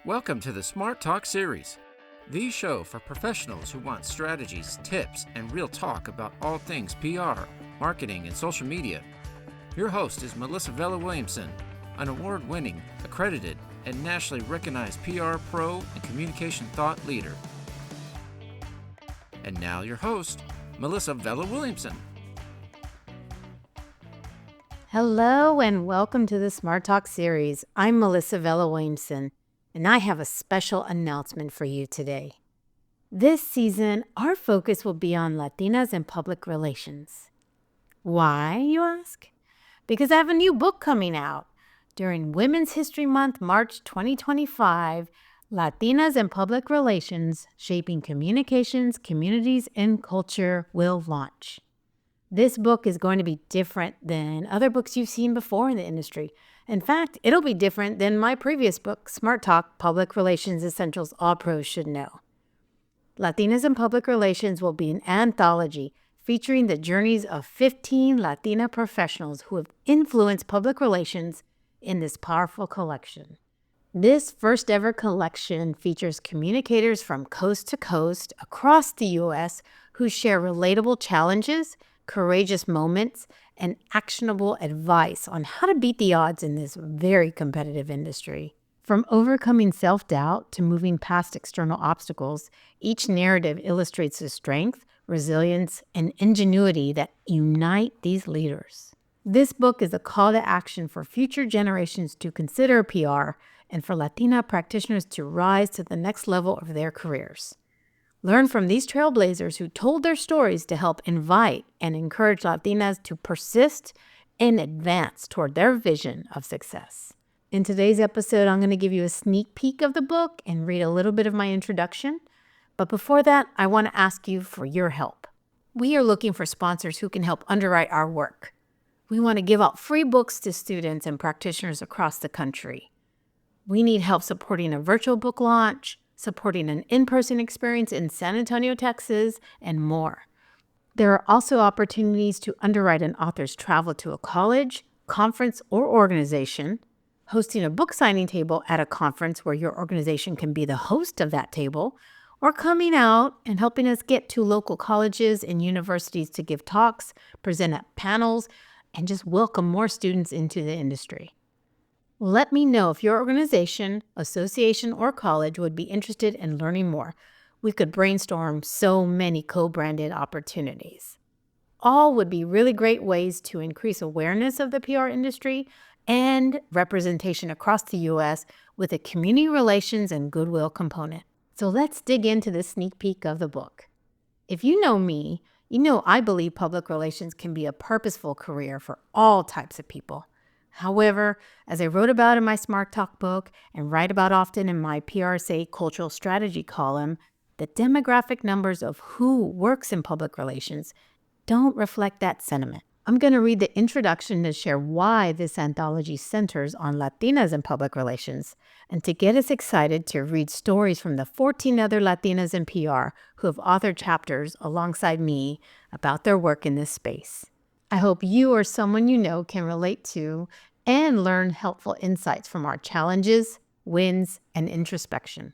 Welcome to the Smart Talk series, the show for professionals who want strategies, tips, and real talk about all things PR, marketing, and social media. Your host is Melissa Vella-Williamson, an award-winning, accredited, and nationally recognized PR pro and communication thought leader. And now your host, Melissa Vella-Williamson. Hello and welcome to the Smart Talk series. I'm Melissa Vella-Williamson, and I have a special announcement for you today. This season, our focus will be on Latinas and public relations. Why, you ask? Because I have a new book coming out. During Women's History Month, March 2025, Latinas and Public Relations, Shaping Communications, Communities, and Culture will launch. This book is going to be different than other books you've seen before in the industry. In fact, it'll be different than my previous book, Smart Talk, Public Relations Essentials All Pros Should Know. Latinas in Public Relations will be an anthology featuring the journeys of 15 Latina professionals who have influenced public relations in this powerful collection. This first ever collection features communicators from coast to coast across the U.S. who share relatable challenges, courageous moments, and actionable advice on how to beat the odds in this very competitive industry. From overcoming self-doubt to moving past external obstacles, each narrative illustrates the strength, resilience, and ingenuity that unite these leaders. This book is a call to action for future generations to consider PR and for Latina practitioners to rise to the next level of their careers. Learn from these trailblazers who told their stories to help invite and encourage Latinas to persist and advance toward their vision of success. In today's episode, I'm going to give you a sneak peek of the book and read a little bit of my introduction. But before that, I want to ask you for your help. We are looking for sponsors who can help underwrite our work. We want to give out free books to students and practitioners across the country. We need help supporting a virtual book launch, supporting an in-person experience in San Antonio, Texas, and more. There are also opportunities to underwrite an author's travel to a college, conference, or organization, hosting a book signing table at a conference where your organization can be the host of that table, or coming out and helping us get to local colleges and universities to give talks, present at panels, and just welcome more students into the industry. Let me know if your organization, association, or college would be interested in learning more. We could brainstorm so many co-branded opportunities. All would be really great ways to increase awareness of the PR industry and representation across the U.S. with a community relations and goodwill component. So let's dig into the sneak peek of the book. If you know me, you know I believe public relations can be a purposeful career for all types of people. However, as I wrote about in my Smart Talk book and write about often in my PRSA cultural strategy column, the demographic numbers of who works in public relations don't reflect that sentiment. I'm going to read the introduction to share why this anthology centers on Latinas in public relations and to get us excited to read stories from the 14 other Latinas in PR who have authored chapters alongside me about their work in this space. I hope you or someone you know can relate to and learn helpful insights from our challenges, wins, and introspection.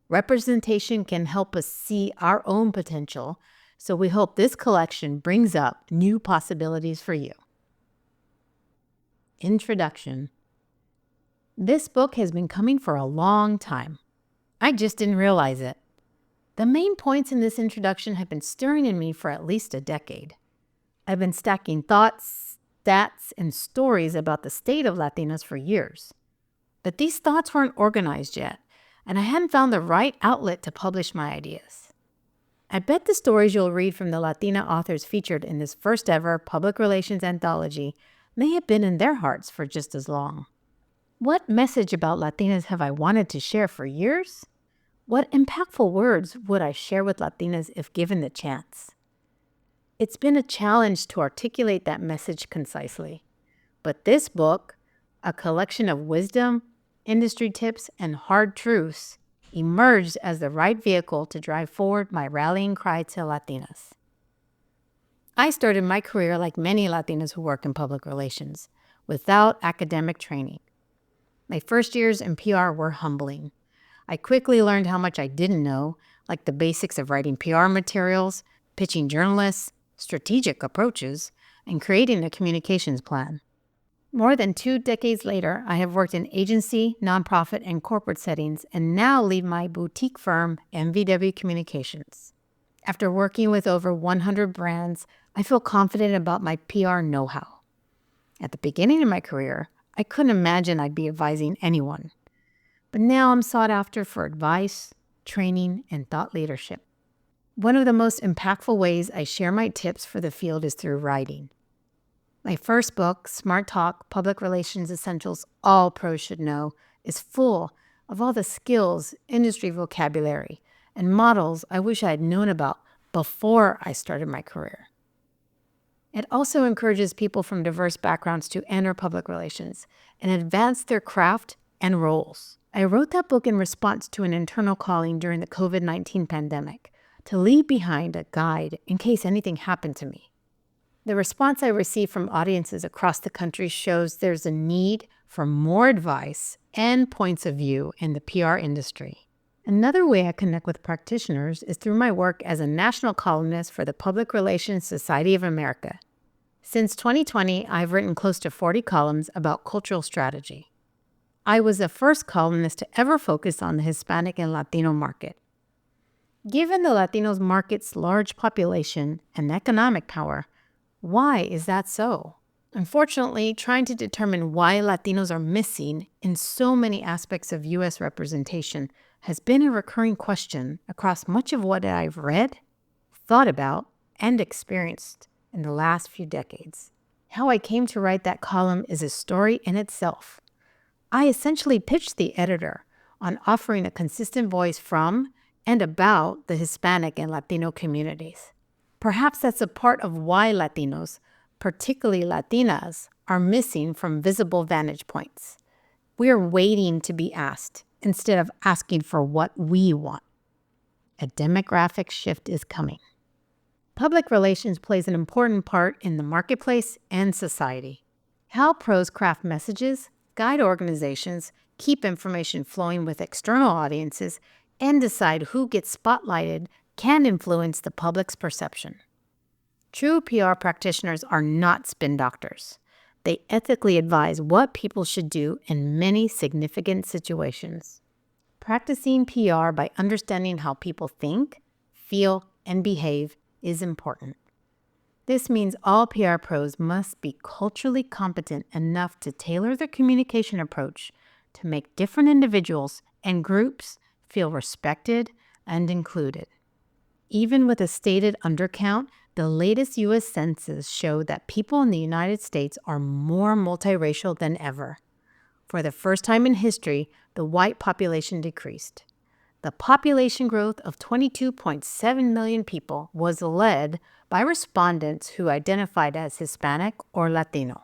Representation can help us see our own potential, so we hope this collection brings up new possibilities for you. Introduction. This book has been coming for a long time. I just didn't realize it. The main points in this introduction have been stirring in me for at least a decade. I've been stacking thoughts, stats, and stories about the state of Latinas for years. But these thoughts weren't organized yet, and I hadn't found the right outlet to publish my ideas. I bet the stories you'll read from the Latina authors featured in this first ever public relations anthology may have been in their hearts for just as long. What message about Latinas have I wanted to share for years? What impactful words would I share with Latinas if given the chance? It's been a challenge to articulate that message concisely. But this book, a collection of wisdom, industry tips, and hard truths, emerged as the right vehicle to drive forward my rallying cry to Latinas. I started my career like many Latinas who work in public relations, without academic training. My first years in PR were humbling. I quickly learned how much I didn't know, like the basics of writing PR materials, pitching journalists, strategic approaches, and creating a communications plan. More than 2 decades later, I have worked in agency, nonprofit, and corporate settings and now lead my boutique firm, MVW Communications. After working with over 100 brands, I feel confident about my PR know-how. At the beginning of my career, I couldn't imagine I'd be advising anyone. But now I'm sought after for advice, training, and thought leadership. One of the most impactful ways I share my tips for the field is through writing. My first book, Smart Talk, Public Relations Essentials All Pros Should Know, is full of all the skills, industry vocabulary, and models I wish I had known about before I started my career. It also encourages people from diverse backgrounds to enter public relations and advance their craft and roles. I wrote that book in response to an internal calling during the COVID-19 pandemic to leave behind a guide in case anything happened to me. The response I received from audiences across the country shows there's a need for more advice and points of view in the PR industry. Another way I connect with practitioners is through my work as a national columnist for the Public Relations Society of America. Since 2020, I've written close to 40 columns about cultural strategy. I was the first columnist to ever focus on the Hispanic and Latino market. Given the Latinos market's large population and economic power, why is that so? Unfortunately, trying to determine why Latinos are missing in so many aspects of U.S. representation has been a recurring question across much of what I've read, thought about, and experienced in the last few decades. How I came to write that column is a story in itself. I essentially pitched the editor on offering a consistent voice from and about the Hispanic and Latino communities. Perhaps that's a part of why Latinos, particularly Latinas, are missing from visible vantage points. We're waiting to be asked instead of asking for what we want. A demographic shift is coming. Public relations plays an important part in the marketplace and society. How pros craft messages, guide organizations, keep information flowing with external audiences, and decide who gets spotlighted can influence the public's perception. True PR practitioners are not spin doctors. They ethically advise what people should do in many significant situations. Practicing PR by understanding how people think, feel, and behave is important. This means all PR pros must be culturally competent enough to tailor their communication approach to make different individuals and groups feel respected and included. Even with a stated undercount, the latest U.S. census show that people in the United States are more multiracial than ever. For the first time in history, the white population decreased. The population growth of 22.7 million people was led by respondents who identified as Hispanic or Latino.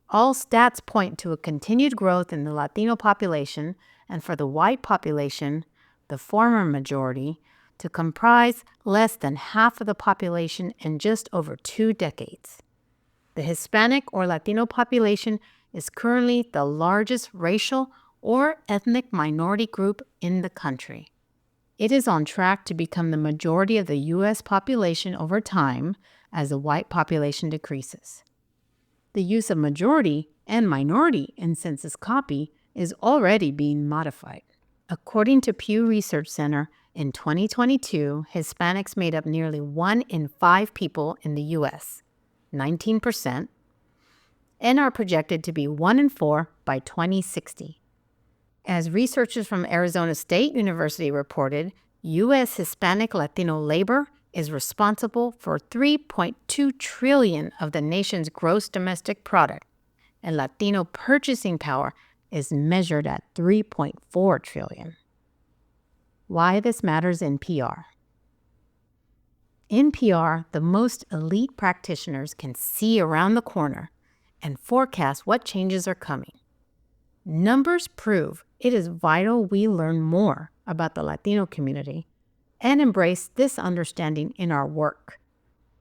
All stats point to a continued growth in the Latino population, and for the white population, the former majority, to comprise less than half of the population in just over 2 decades. The Hispanic or Latino population is currently the largest racial or ethnic minority group in the country. It is on track to become the majority of the U.S. population over time as the white population decreases. The use of majority and minority in census copy is already being modified. According to Pew Research Center, in 2022, Hispanics made up nearly 1 in 5 people in the U.S., 19%, and are projected to be 1 in 4 by 2060. As researchers from Arizona State University reported, U.S. Hispanic Latino labor is responsible for $3.2 trillion of the nation's gross domestic product, and Latino purchasing power is measured at $3.4 trillion. Why this matters in PR. In PR, the most elite practitioners can see around the corner and forecast what changes are coming. Numbers prove it is vital we learn more about the Latino community and embrace this understanding in our work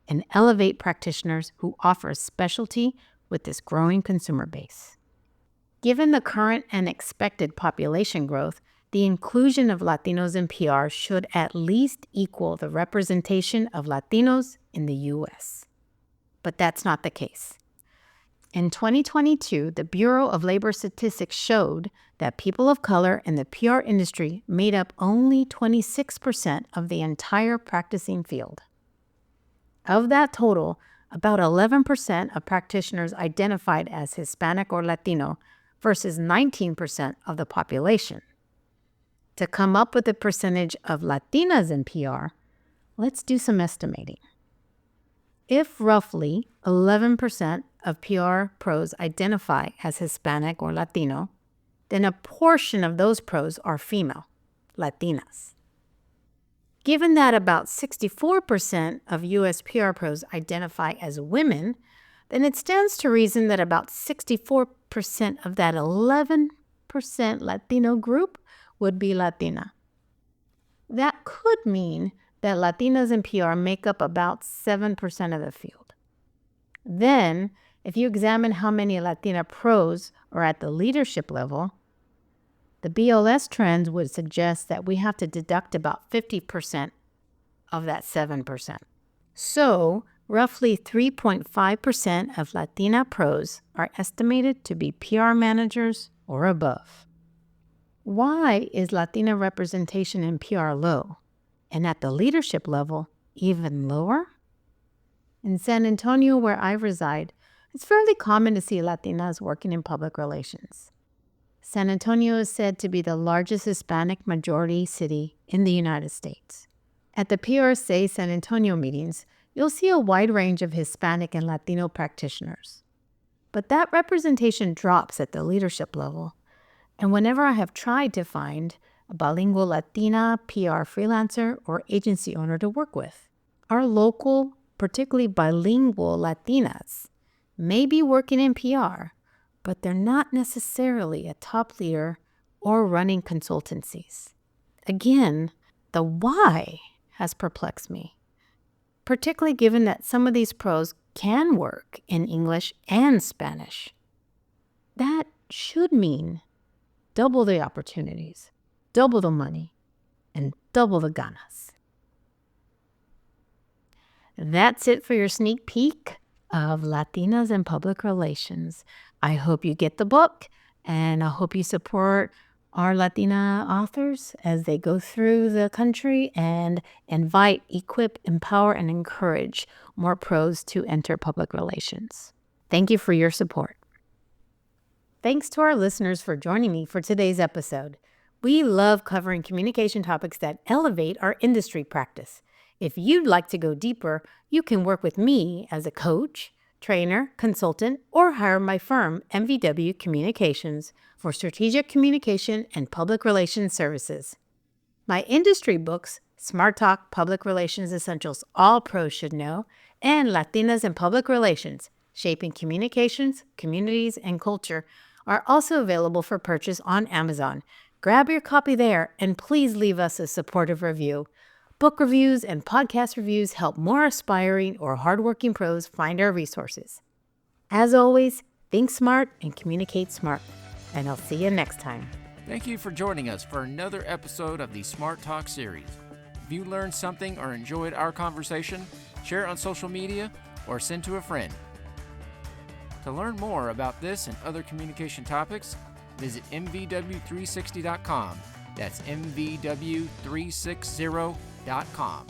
and elevate practitioners who offer specialty with this growing consumer base. Given the current and expected population growth, the inclusion of Latinos in PR should at least equal the representation of Latinos in the U.S. But that's not the case. In 2022, the Bureau of Labor Statistics showed that people of color in the PR industry made up only 26% of the entire practicing field. Of that total, about 11% of practitioners identified as Hispanic or Latino versus 19% of the population. To come up with the percentage of Latinas in PR, let's do some estimating. If roughly 11% of PR pros identify as Hispanic or Latino, then a portion of those pros are female, Latinas. Given that about 64% of U.S. PR pros identify as women, then it stands to reason that about 64% of that 11% Latino group would be Latina. That could mean that Latinas in PR make up about 7% of the field. Then, if you examine how many Latina pros are at the leadership level, the BLS trends would suggest that we have to deduct about 50% of that 7%. So, roughly 3.5% of Latina pros are estimated to be PR managers or above. Why is Latina representation in PR low? And at the leadership level, even lower? In San Antonio, where I reside, it's fairly common to see Latinas working in public relations. San Antonio is said to be the largest Hispanic majority city in the United States. At the PRSA San Antonio meetings, you'll see a wide range of Hispanic and Latino practitioners. But that representation drops at the leadership level. And whenever I have tried to find a bilingual Latina PR freelancer or agency owner to work with, our local, particularly bilingual Latinas may be working in PR, but they're not necessarily a top leader or running consultancies. Again, the why has perplexed me, particularly given that some of these pros can work in English and Spanish. That should mean double the opportunities, double the money, and double the ganas. That's it for your sneak peek of Latinas in Public Relations. I hope you get the book, and I hope you support our Latina authors as they go through the country and invite, equip, empower, and encourage more pros to enter public relations. Thank you for your support. Thanks to our listeners for joining me for today's episode. We love covering communication topics that elevate our industry practice. If you'd like to go deeper, you can work with me as a coach, trainer, consultant, or hire my firm, MVW Communications, for strategic communication and public relations services. My industry books, Smart Talk, Public Relations Essentials All Pros Should Know, and Latinas in Public Relations, Shaping Communications, Communities, and Culture, are also available for purchase on Amazon. Grab your copy there, and please leave us a supportive review. Book reviews and podcast reviews help more aspiring or hardworking pros find our resources. As always, think smart and communicate smart. And I'll see you next time. Thank you for joining us for another episode of the Smart Talk series. If you learned something or enjoyed our conversation, share it on social media or send to a friend. To learn more about this and other communication topics, visit mvw360.com. That's mvw360.com.